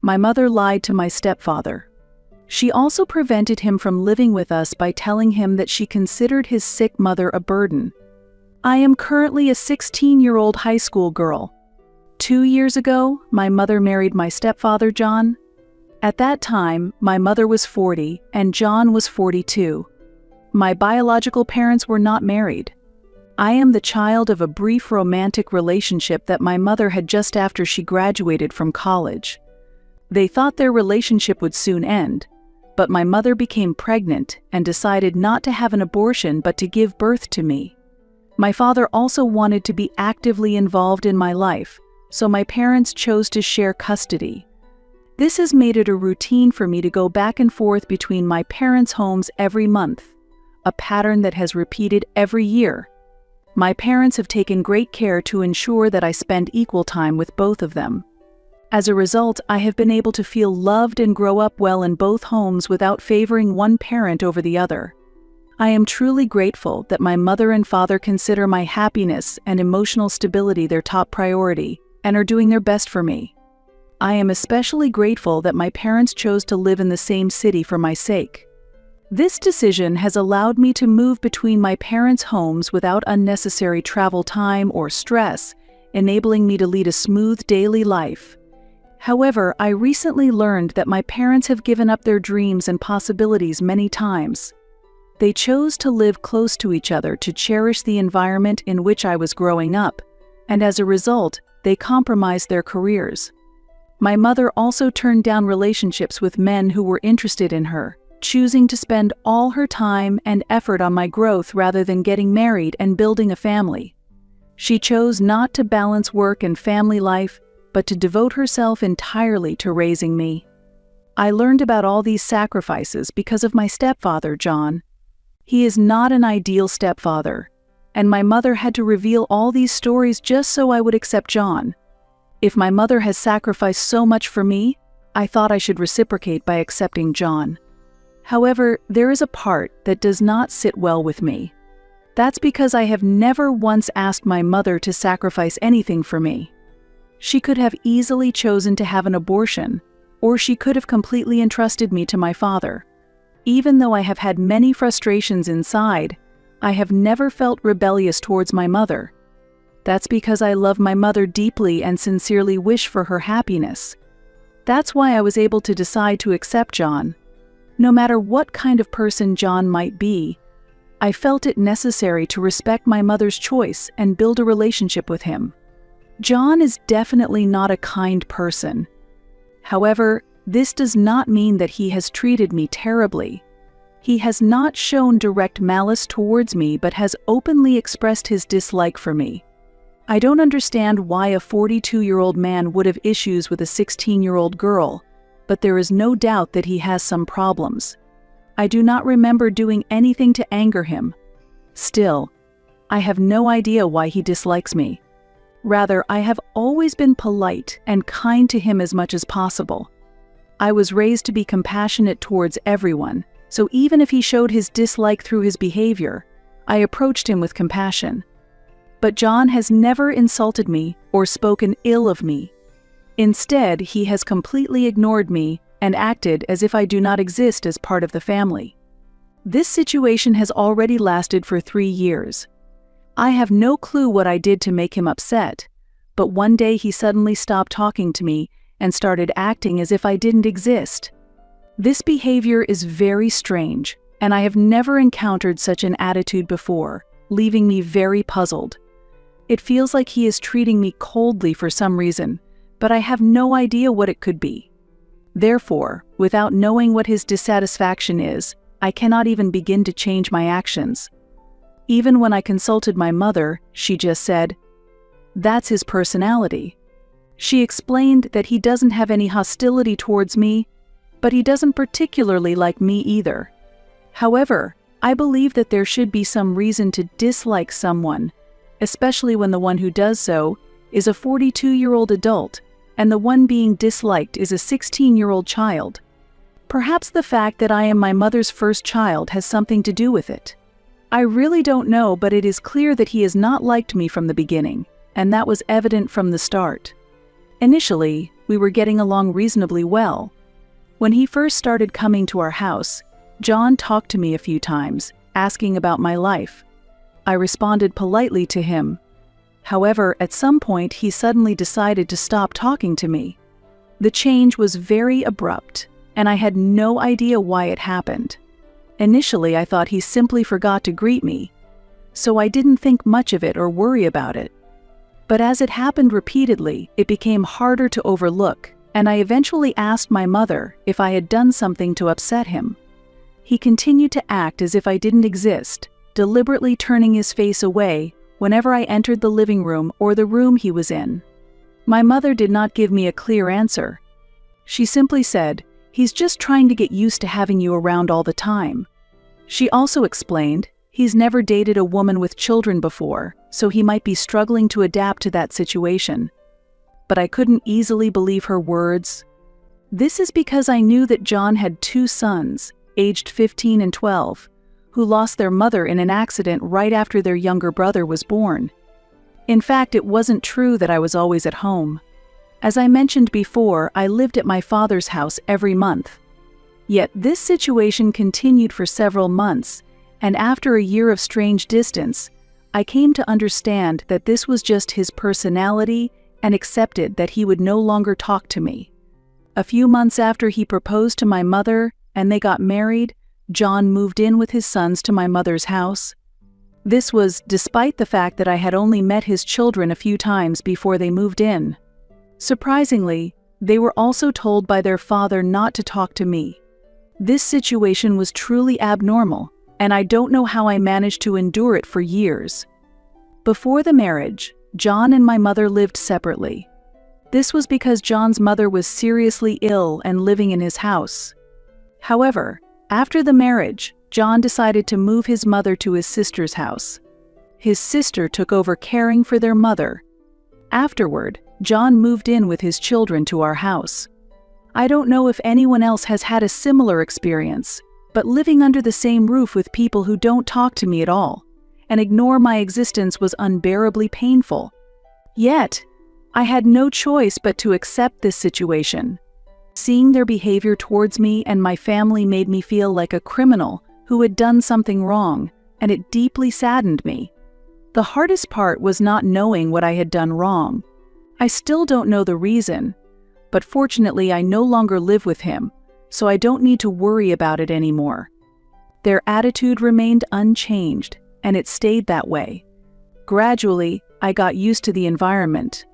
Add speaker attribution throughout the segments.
Speaker 1: My mother lied to my stepfather. She also prevented him from living with us by telling him that she considered his sick mother a burden. I am currently a 16-year-old high school girl. 2 years ago, my mother married my stepfather, John. At that time, my mother was 40 and John was 42. My biological parents were not married. I am the child of a brief romantic relationship that my mother had just after she graduated from college. They thought their relationship would soon end, but my mother became pregnant and decided not to have an abortion but to give birth to me. My father also wanted to be actively involved in my life, so my parents chose to share custody. This has made it a routine for me to go back and forth between my parents' homes every month, a pattern that has repeated every year. My parents have taken great care to ensure that I spend equal time with both of them. As a result, I have been able to feel loved and grow up well in both homes without favoring one parent over the other. I am truly grateful that my mother and father consider my happiness and emotional stability their top priority and are doing their best for me. I am especially grateful that my parents chose to live in the same city for my sake. This decision has allowed me to move between my parents' homes without unnecessary travel time or stress, enabling me to lead a smooth daily life. However, I recently learned that my parents have given up their dreams and possibilities many times. They chose to live close to each other to cherish the environment in which I was growing up, and as a result, they compromised their careers. My mother also turned down relationships with men who were interested in her, choosing to spend all her time and effort on my growth rather than getting married and building a family. She chose not to balance work and family life, but to devote herself entirely to raising me. I learned about all these sacrifices because of my stepfather, John. He is not an ideal stepfather, and my mother had to reveal all these stories just so I would accept John. If my mother has sacrificed so much for me, I thought I should reciprocate by accepting John. However, there is a part that does not sit well with me. That's because I have never once asked my mother to sacrifice anything for me. She could have easily chosen to have an abortion, or she could have completely entrusted me to my father. Even though I have had many frustrations inside, I have never felt rebellious towards my mother. That's because I love my mother deeply and sincerely wish for her happiness. That's why I was able to decide to accept John. No matter what kind of person John might be, I felt it necessary to respect my mother's choice and build a relationship with him. John is definitely not a kind person. However, this does not mean that he has treated me terribly. He has not shown direct malice towards me but has openly expressed his dislike for me. I don't understand why a 42-year-old man would have issues with a 16-year-old girl, but there is no doubt that he has some problems. I do not remember doing anything to anger him. Still, I have no idea why he dislikes me. Rather, I have always been polite and kind to him as much as possible. I was raised to be compassionate towards everyone, so even if he showed his dislike through his behavior, I approached him with compassion. But John has never insulted me or spoken ill of me. Instead, he has completely ignored me and acted as if I do not exist as part of the family. This situation has already lasted for 3 years. I have no clue what I did to make him upset, but one day he suddenly stopped talking to me and started acting as if I didn't exist. This behavior is very strange, and I have never encountered such an attitude before, leaving me very puzzled. It feels like he is treating me coldly for some reason, but I have no idea what it could be. Therefore, without knowing what his dissatisfaction is, I cannot even begin to change my actions. Even when I consulted my mother, she just said, "That's his personality." She explained that he doesn't have any hostility towards me, but he doesn't particularly like me either. However, I believe that there should be some reason to dislike someone, especially when the one who does so is a 42-year-old adult, and the one being disliked is a 16-year-old child. Perhaps the fact that I am my mother's first child has something to do with it. I really don't know, but it is clear that he has not liked me from the beginning, and that was evident from the start. Initially, we were getting along reasonably well. When he first started coming to our house, John talked to me a few times, asking about my life. I responded politely to him. However, at some point he suddenly decided to stop talking to me. The change was very abrupt, and I had no idea why it happened. Initially, I thought he simply forgot to greet me, so I didn't think much of it or worry about it. But as it happened repeatedly, it became harder to overlook, and I eventually asked my mother if I had done something to upset him. He continued to act as if I didn't exist, deliberately turning his face away whenever I entered the living room or the room he was in. My mother did not give me a clear answer. She simply said, "He's just trying to get used to having you around all the time." She also explained, he's never dated a woman with children before, so he might be struggling to adapt to that situation. But I couldn't easily believe her words. This is because I knew that John had 2 sons, aged 15 and 12, who lost their mother in an accident right after their younger brother was born. In fact, it wasn't true that I was always at home. As I mentioned before, I lived at my father's house every month. Yet this situation continued for several months, and after a year of strange distance, I came to understand that this was just his personality and accepted that he would no longer talk to me. A few months after he proposed to my mother and they got married, John moved in with his sons to my mother's house. This was despite the fact that I had only met his children a few times before they moved in. Surprisingly, they were also told by their father not to talk to me. This situation was truly abnormal, and I don't know how I managed to endure it for years. Before the marriage, John and my mother lived separately. This was because John's mother was seriously ill and living in his house. However, after the marriage, John decided to move his mother to his sister's house. His sister took over caring for their mother. Afterward, John moved in with his children to our house. I don't know if anyone else has had a similar experience, but living under the same roof with people who don't talk to me at all and ignore my existence was unbearably painful. Yet, I had no choice but to accept this situation. Seeing their behavior towards me and my family made me feel like a criminal who had done something wrong, and it deeply saddened me. The hardest part was not knowing what I had done wrong. I still don't know the reason, but fortunately I no longer live with him, so I don't need to worry about it anymore. Their attitude remained unchanged, and it stayed that way. Gradually, I got used to the environment.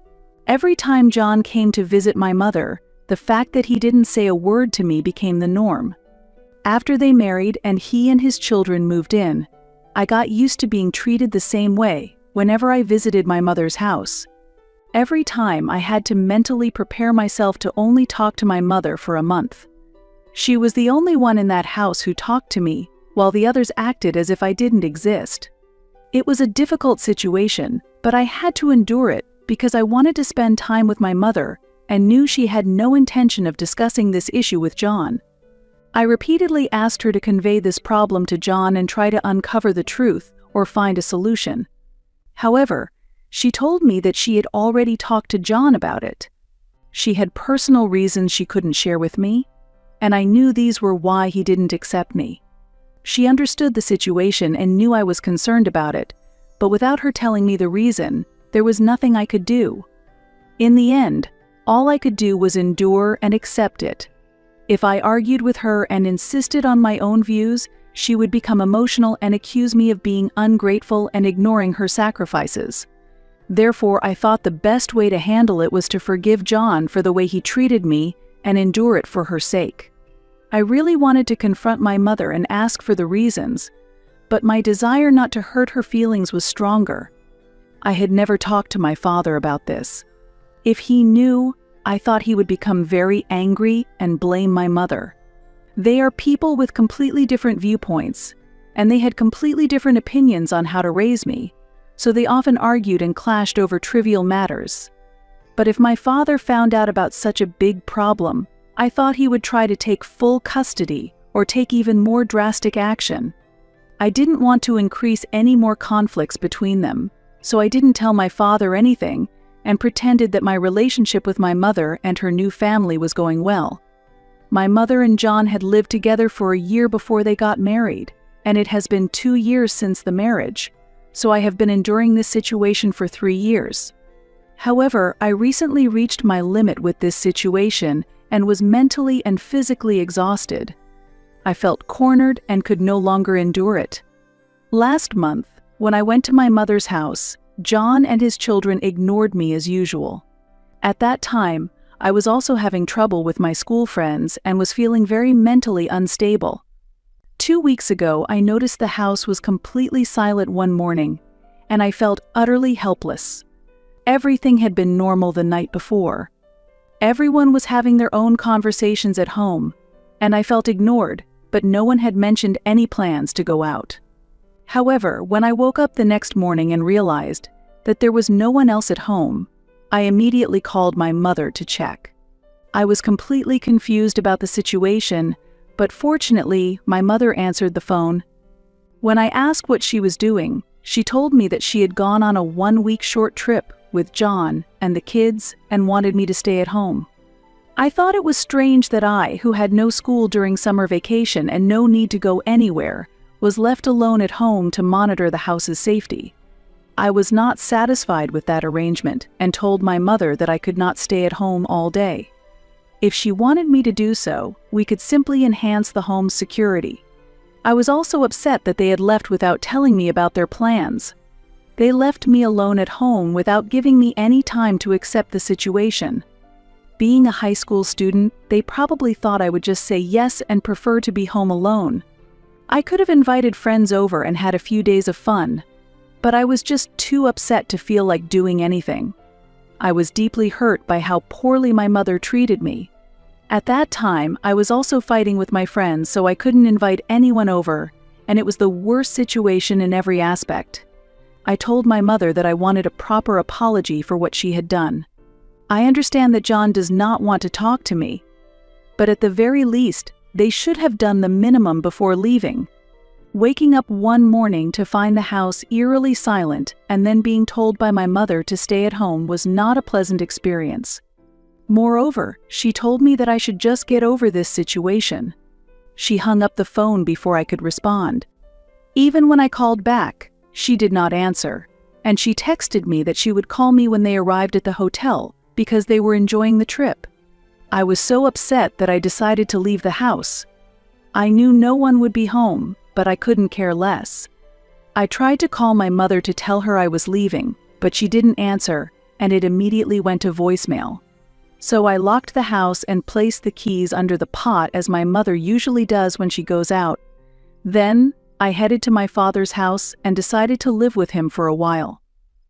Speaker 1: Every time John came to visit my mother, the fact that he didn't say a word to me became the norm. After they married and he and his children moved in, I got used to being treated the same way whenever I visited my mother's house. Every time I had to mentally prepare myself to only talk to my mother for a month. She was the only one in that house who talked to me, while the others acted as if I didn't exist. It was a difficult situation, but I had to endure it because I wanted to spend time with my mother and knew she had no intention of discussing this issue with John. I repeatedly asked her to convey this problem to John and try to uncover the truth or find a solution. However, she told me that she had already talked to John about it. She had personal reasons she couldn't share with me, and I knew these were why he didn't accept me. She understood the situation and knew I was concerned about it, but without her telling me the reason, there was nothing I could do. In the end, all I could do was endure and accept it. If I argued with her and insisted on my own views, she would become emotional and accuse me of being ungrateful and ignoring her sacrifices. Therefore, I thought the best way to handle it was to forgive John for the way he treated me and endure it for her sake. I really wanted to confront my mother and ask for the reasons, but my desire not to hurt her feelings was stronger. I had never talked to my father about this. If he knew, I thought he would become very angry and blame my mother. They are people with completely different viewpoints, and they had completely different opinions on how to raise me, so they often argued and clashed over trivial matters. But if my father found out about such a big problem, I thought he would try to take full custody or take even more drastic action. I didn't want to increase any more conflicts between them, so I didn't tell my father anything and pretended that my relationship with my mother and her new family was going well. My mother and John had lived together for a year before they got married, and it has been 2 years since the marriage, so I have been enduring this situation for 3 years. However, I recently reached my limit with this situation and was mentally and physically exhausted. I felt cornered and could no longer endure it. Last month, when I went to my mother's house, John and his children ignored me as usual. At that time, I was also having trouble with my school friends and was feeling very mentally unstable. 2 weeks ago, I noticed the house was completely silent one morning, and I felt utterly helpless. Everything had been normal the night before. Everyone was having their own conversations at home, and I felt ignored, but no one had mentioned any plans to go out. However, when I woke up the next morning and realized that there was no one else at home, I immediately called my mother to check. I was completely confused about the situation, but fortunately, my mother answered the phone. When I asked what she was doing, she told me that she had gone on a 1-week short trip with John and the kids and wanted me to stay at home. I thought it was strange that I, who had no school during summer vacation and no need to go anywhere, was left alone at home to monitor the house's safety. I was not satisfied with that arrangement and told my mother that I could not stay at home all day. If she wanted me to do so, we could simply enhance the home's security. I was also upset that they had left without telling me about their plans. They left me alone at home without giving me any time to accept the situation. Being a high school student, they probably thought I would just say yes and prefer to be home alone. I could have invited friends over and had a few days of fun, but I was just too upset to feel like doing anything. I was deeply hurt by how poorly my mother treated me. At that time, I was also fighting with my friends, so I couldn't invite anyone over, and it was the worst situation in every aspect. I told my mother that I wanted a proper apology for what she had done. I understand that John does not want to talk to me, but at the very least, they should have done the minimum before leaving. Waking up one morning to find the house eerily silent and then being told by my mother to stay at home was not a pleasant experience. Moreover, she told me that I should just get over this situation. She hung up the phone before I could respond. Even when I called back, she did not answer, and she texted me that she would call me when they arrived at the hotel because they were enjoying the trip. I was so upset that I decided to leave the house. I knew no one would be home, but I couldn't care less. I tried to call my mother to tell her I was leaving, but she didn't answer, and it immediately went to voicemail. So I locked the house and placed the keys under the pot as my mother usually does when she goes out. Then, I headed to my father's house and decided to live with him for a while.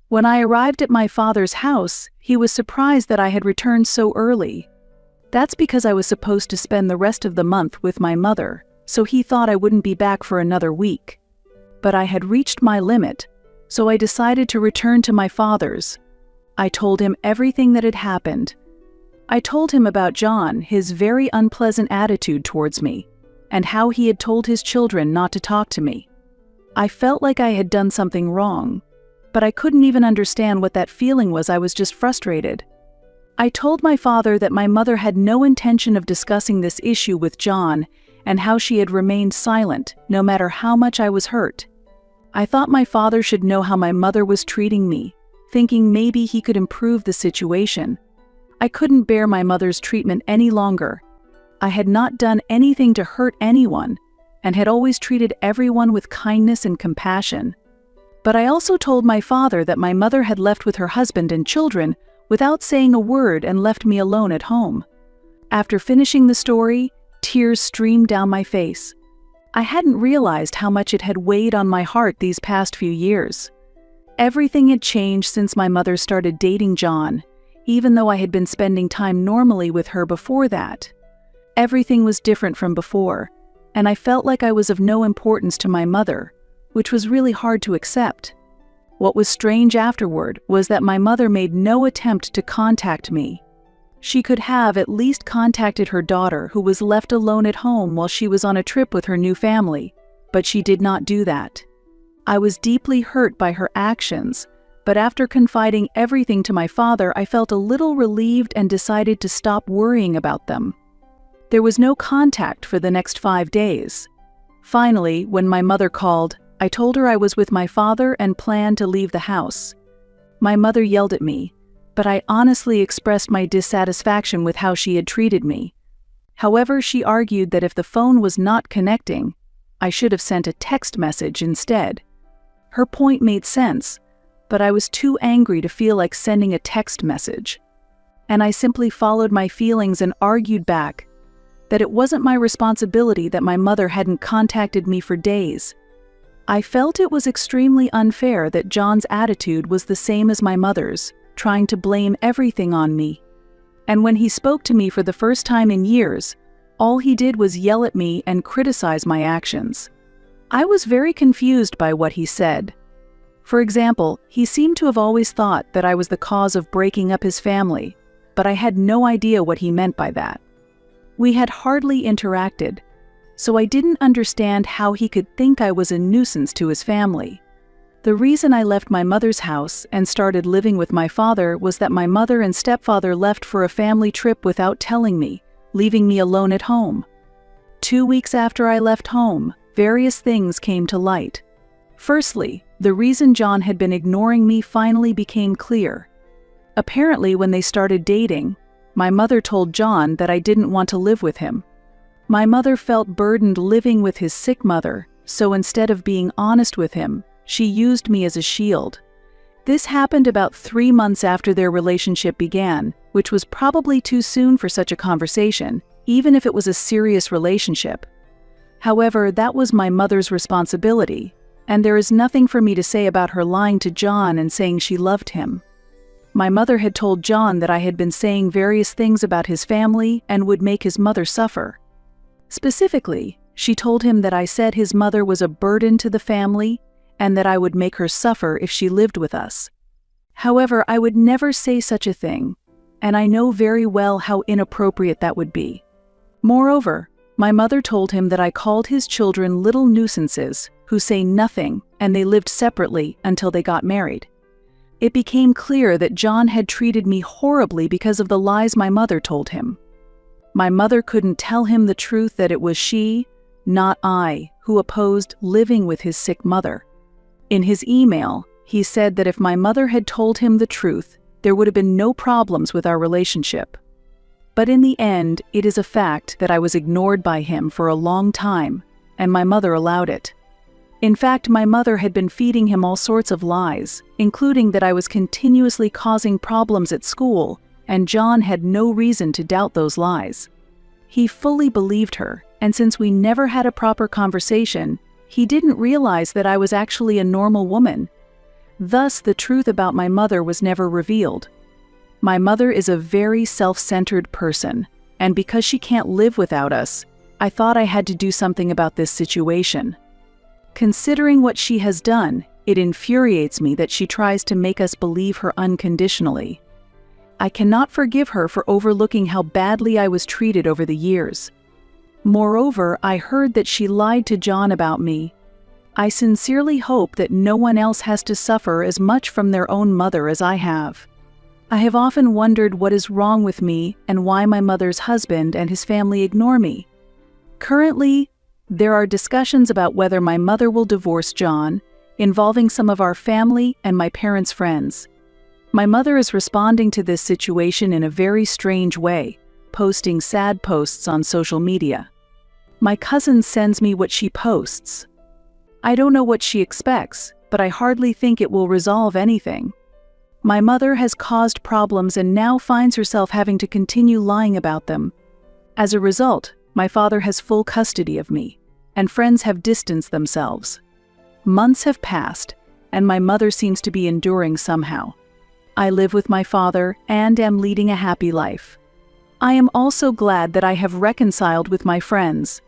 Speaker 1: When I arrived at my father's house, he was surprised that I had returned so early. That's because I was supposed to spend the rest of the month with my mother, so he thought I wouldn't be back for another week. But I had reached my limit, so I decided to return to my father's. I told him everything that had happened. I told him about John, his very unpleasant attitude towards me, and how he had told his children not to talk to me. I felt like I had done something wrong, but I couldn't even understand what that feeling was. I was just frustrated. I told my father that my mother had no intention of discussing this issue with John and how she had remained silent, no matter how much I was hurt. I thought my father should know how my mother was treating me, thinking maybe he could improve the situation. I couldn't bear my mother's treatment any longer. I had not done anything to hurt anyone, and had always treated everyone with kindness and compassion. But I also told my father that my mother had left with her husband and children without saying a word and left me alone at home. After finishing the story, tears streamed down my face. I hadn't realized how much it had weighed on my heart these past few years. Everything had changed since my mother started dating John, even though I had been spending time normally with her before that. Everything was different from before, and I felt like I was of no importance to my mother, which was really hard to accept. What was strange afterward was that my mother made no attempt to contact me. She could have at least contacted her daughter, who was left alone at home while she was on a trip with her new family, but she did not do that. I was deeply hurt by her actions, but after confiding everything to my father, I felt a little relieved and decided to stop worrying about them. There was no contact for the next 5 days. Finally, when my mother called, I told her I was with my father and planned to leave the house. My mother yelled at me, but I honestly expressed my dissatisfaction with how she had treated me. However, she argued that if the phone was not connecting, I should have sent a text message instead. Her point made sense, but I was too angry to feel like sending a text message. And I simply followed my feelings and argued back that it wasn't my responsibility that my mother hadn't contacted me for days. I felt it was extremely unfair that John's attitude was the same as my mother's, trying to blame everything on me. And when he spoke to me for the first time in years, all he did was yell at me and criticize my actions. I was very confused by what he said. For example, he seemed to have always thought that I was the cause of breaking up his family, but I had no idea what he meant by that. We had hardly interacted, so I didn't understand how he could think I was a nuisance to his family. The reason I left my mother's house and started living with my father was that my mother and stepfather left for a family trip without telling me, leaving me alone at home. 2 weeks after I left home, various things came to light. Firstly, the reason John had been ignoring me finally became clear. Apparently, when they started dating, my mother told John that I didn't want to live with him. My mother felt burdened living with his sick mother, so instead of being honest with him, she used me as a shield. This happened about 3 months after their relationship began, which was probably too soon for such a conversation, even if it was a serious relationship. However, that was my mother's responsibility, and there is nothing for me to say about her lying to John and saying she loved him. My mother had told John that I had been saying various things about his family and would make his mother suffer. Specifically, she told him that I said his mother was a burden to the family and that I would make her suffer if she lived with us. However, I would never say such a thing, and I know very well how inappropriate that would be. Moreover, my mother told him that I called his children little nuisances who say nothing, and they lived separately until they got married. It became clear that John had treated me horribly because of the lies my mother told him. My mother couldn't tell him the truth that it was she, not I, who opposed living with his sick mother. In his email, he said that if my mother had told him the truth, there would have been no problems with our relationship. But in the end, it is a fact that I was ignored by him for a long time, and my mother allowed it. In fact, my mother had been feeding him all sorts of lies, including that I was continuously causing problems at school, and John had no reason to doubt those lies. He fully believed her, and since we never had a proper conversation, he didn't realize that I was actually a normal woman. Thus, the truth about my mother was never revealed. My mother is a very self-centered person, and because she can't live without us, I thought I had to do something about this situation. Considering what she has done, it infuriates me that she tries to make us believe her unconditionally. I cannot forgive her for overlooking how badly I was treated over the years. Moreover, I heard that she lied to John about me. I sincerely hope that no one else has to suffer as much from their own mother as I have. I have often wondered what is wrong with me and why my mother's husband and his family ignore me. Currently, there are discussions about whether my mother will divorce John, involving some of our family and my parents' friends. My mother is responding to this situation in a very strange way, posting sad posts on social media. My cousin sends me what she posts. I don't know what she expects, but I hardly think it will resolve anything. My mother has caused problems and now finds herself having to continue lying about them. As a result, my father has full custody of me, and friends have distanced themselves. Months have passed, and my mother seems to be enduring somehow. I live with my father and am leading a happy life. I am also glad that I have reconciled with my friends,